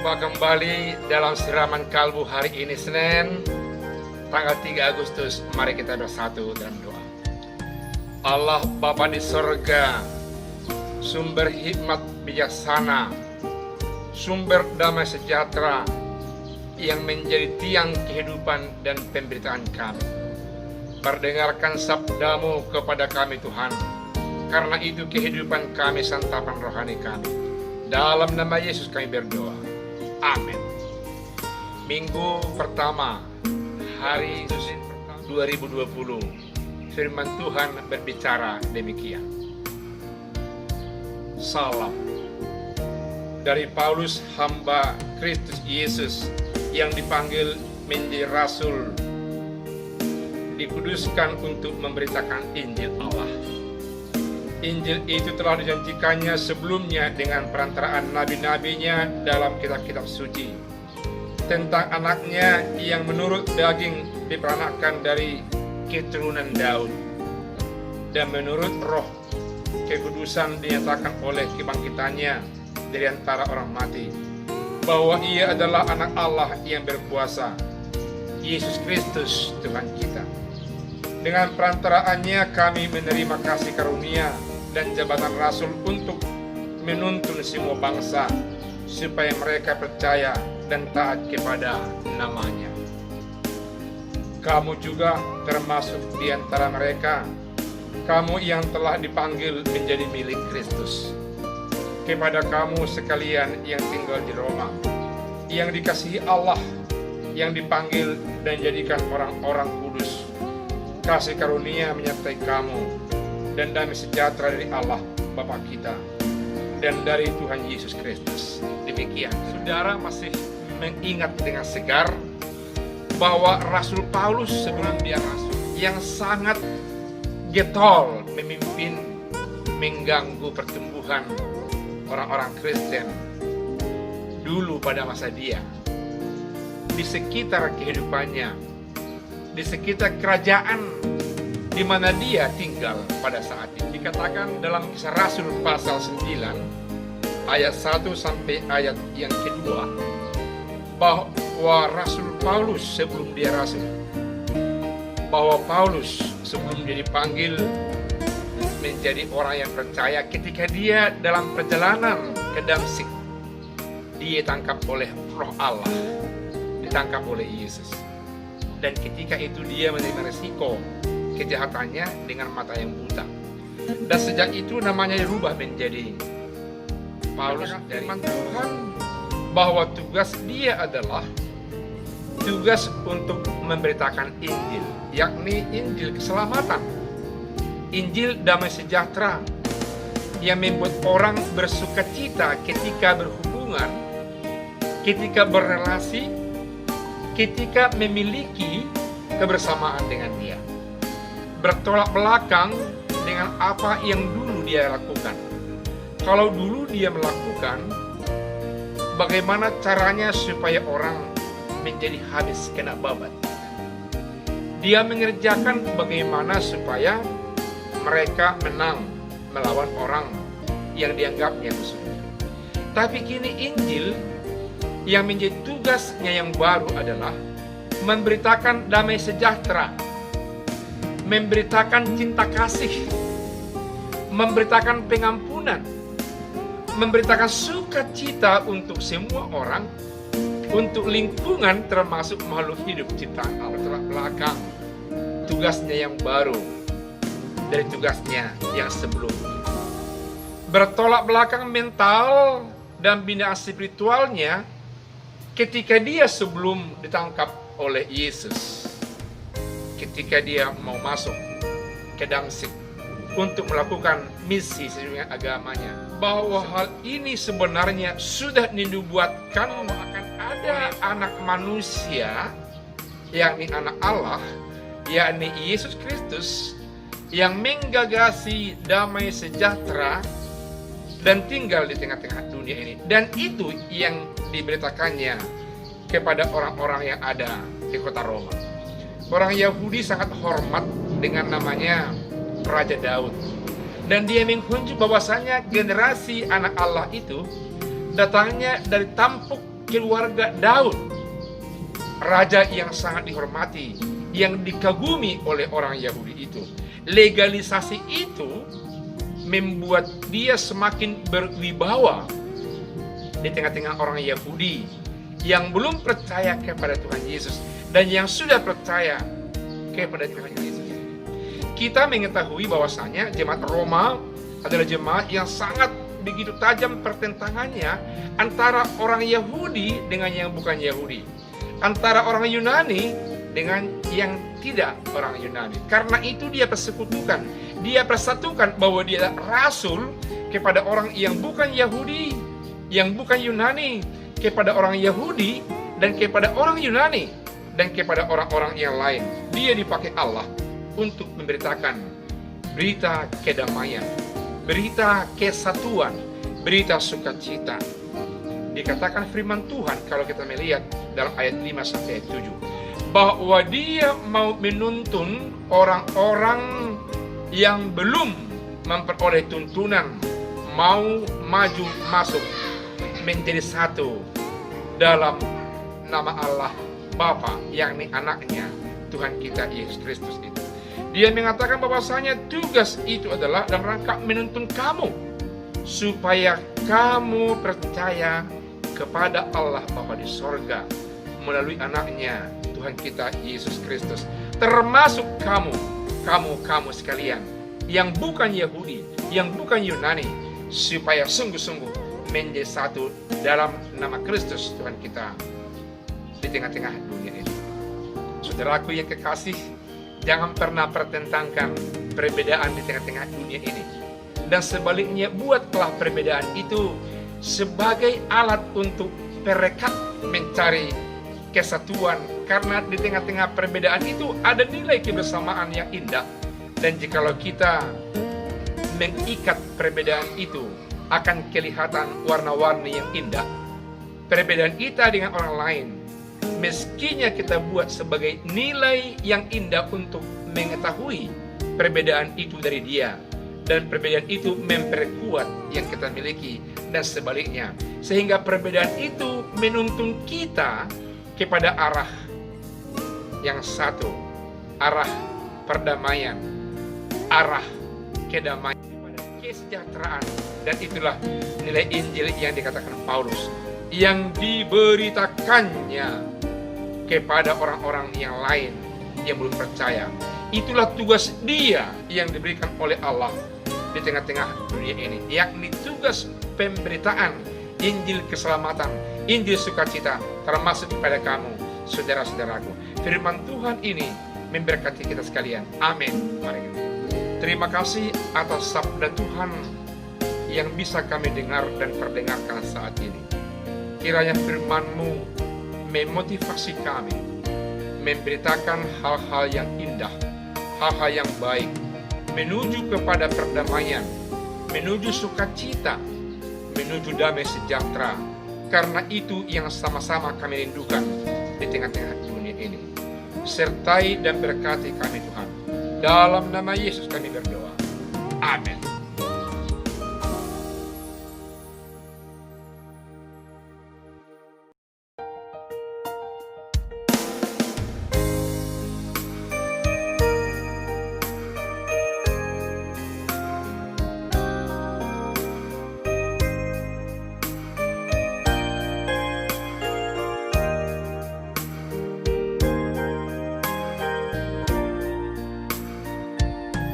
Berjumpa kembali dalam siraman kalbu hari ini Senin tanggal 3 Agustus. Mari kita bersatu dalam doa. Allah Bapa di sorga, sumber hikmat bijaksana, sumber damai sejahtera yang menjadi tiang kehidupan dan pemberitaan kami. Perdengarkan sabdamu kepada kami Tuhan, karena itu kehidupan kami, santapan rohani kami. Dalam nama Yesus kami berdoa. Amin. Minggu pertama, hari 2020, firman Tuhan berbicara demikian. Salam dari Paulus, hamba Kristus Yesus yang dipanggil menjadi rasul, dikuduskan untuk memberitakan Injil Allah. Injil itu telah dijanjikannya sebelumnya dengan perantaraan nabi-nabinya dalam kitab-kitab suci, tentang anaknya yang menurut daging diperanakkan dari keturunan Daud, dan menurut roh kekudusan dinyatakan oleh kebangkitannya dari antara orang mati, bahwa ia adalah anak Allah yang berkuasa, Yesus Kristus Tuhan kita. Dengan perantaraannya kami menerima kasih karunia dan jabatan rasul untuk menuntun semua bangsa supaya mereka percaya dan taat kepada namanya. Kamu juga termasuk di antara mereka, kamu yang telah dipanggil menjadi milik Kristus. Kepada kamu sekalian yang tinggal di Roma, yang dikasihi Allah, yang dipanggil dan jadikan orang-orang kudus, kasih karunia menyertai kamu, dan damai sejahtera dari Allah Bapa kita dan dari Tuhan Yesus Kristus. Demikian, saudara masih mengingat dengan segar bahwa Rasul Paulus sebelum dia rasul yang sangat getol memimpin, mengganggu pertumbuhan orang-orang Kristen dulu pada masa dia, di sekitar kehidupannya, di sekitar kerajaan di mana dia tinggal pada saat itu. Dikatakan dalam Kisah Rasul pasal 9 ayat 1 sampai ayat yang kedua bahwa Rasul Paulus sebelum dia rasul, bahwa Paulus sebelum dia dipanggil menjadi orang yang percaya, ketika dia dalam perjalanan ke Damsyik, dia ditangkap oleh Roh Allah, ditangkap oleh Yesus, dan ketika itu dia menerima resiko kejahatannya dengan mata yang buta, dan sejak itu namanya dirubah menjadi Paulus dari Tuhan, bahwa tugas dia adalah tugas untuk memberitakan Injil, yakni Injil keselamatan, Injil damai sejahtera yang membuat orang bersukacita ketika berhubungan, ketika berrelasi, ketika memiliki kebersamaan dengan dia, bertolak belakang dengan apa yang dulu dia lakukan. Kalau dulu dia melakukan, bagaimana caranya supaya orang menjadi habis kena babat. Dia mengerjakan bagaimana supaya mereka menang melawan orang yang dianggapnya musuh. Tapi kini Injil yang menjadi tugasnya yang baru adalah memberitakan damai sejahtera, memberitakan cinta kasih, memberitakan pengampunan, memberitakan sukacita untuk semua orang, untuk lingkungan termasuk makhluk hidup ciptaan Allah. Bertolak belakang tugasnya yang baru dari tugasnya yang sebelumnya. Bertolak belakang mental dan binaan spiritualnya ketika dia sebelum ditangkap oleh Yesus, ketika dia mau masuk ke Damsyik untuk melakukan misi sesuai agamanya, bahwa hal ini sebenarnya sudah dinubuatkan akan ada anak manusia, yakni anak Allah, yakni Yesus Kristus, yang menggagasi damai sejahtera dan tinggal di tengah-tengah dunia ini. Dan itu yang diberitakannya kepada orang-orang yang ada di kota Roma. Orang Yahudi sangat hormat dengan namanya Raja Daud, dan dia menghunjuk bahwasanya generasi anak Allah itu datangnya dari tampuk keluarga Daud, raja yang sangat dihormati, yang dikagumi oleh orang Yahudi itu. Legalisasi itu membuat dia semakin berwibawa di tengah-tengah orang Yahudi yang belum percaya kepada Tuhan Yesus dan yang sudah percaya kepada Tuhan Yesus. Kita mengetahui bahwasanya jemaat Roma adalah jemaat yang sangat begitu tajam pertentangannya antara orang Yahudi dengan yang bukan Yahudi, antara orang Yunani dengan yang tidak orang Yunani. Karena itu dia persekutukan, dia persatukan bahwa dia rasul kepada orang yang bukan Yahudi, yang bukan Yunani, kepada orang Yahudi dan kepada orang Yunani dan kepada orang-orang yang lain. Dia dipakai Allah untuk memberitakan berita kedamaian, berita kesatuan, berita sukacita. Dikatakan firman Tuhan kalau kita melihat dalam ayat 5 sampai 7 bahwa dia mau menuntun orang-orang yang belum memperoleh tuntunan, mau maju masuk menjadi satu dalam nama Allah Bapa, yakni anaknya Tuhan kita Yesus Kristus itu. Dia mengatakan bahwasanya tugas itu adalah dalam rangka menuntun kamu supaya kamu percaya kepada Allah Bapa di sorga melalui anaknya Tuhan kita Yesus Kristus, termasuk kamu sekalian yang bukan Yahudi, yang bukan Yunani, supaya sungguh-sungguh menjadi satu dalam nama Kristus Tuhan kita di tengah-tengah dunia ini. Saudaraku yang kekasih, jangan pernah pertentangkan perbedaan di tengah-tengah dunia ini. Dan sebaliknya, buatlah perbedaan itu sebagai alat untuk perekat mencari kesatuan. Karena di tengah-tengah perbedaan itu ada nilai kebersamaan yang indah. Dan jikalau kita mengikat perbedaan itu, akan kelihatan warna-warni yang indah. Perbedaan kita dengan orang lain, meskinya kita buat sebagai nilai yang indah untuk mengetahui perbedaan itu dari dia, dan perbedaan itu memperkuat yang kita miliki, dan sebaliknya, sehingga perbedaan itu menuntun kita kepada arah yang satu, arah perdamaian, arah kedamaian, kesejahteraan. Dan itulah nilai Injil yang dikatakan Paulus, yang diberitakannya kepada orang-orang yang lain yang belum percaya. Itulah tugas dia yang diberikan oleh Allah di tengah-tengah dunia ini, yakni tugas pemberitaan Injil keselamatan, Injil sukacita, termasuk kepada kamu, saudara-saudaraku. Firman Tuhan ini memberkati kita sekalian. Amin. Mari kita. Terima kasih atas sabda Tuhan yang bisa kami dengar dan perdengarkan saat ini. Kiranya firman-Mu memotivasi kami, memberitakan hal-hal yang indah, hal-hal yang baik, menuju kepada perdamaian, menuju sukacita, menuju damai sejahtera. Karena itu yang sama-sama kami rindukan di tengah-tengah dunia ini. Sertai dan berkati kami Tuhan. Dalam nama Yesus kami berdoa. Amin.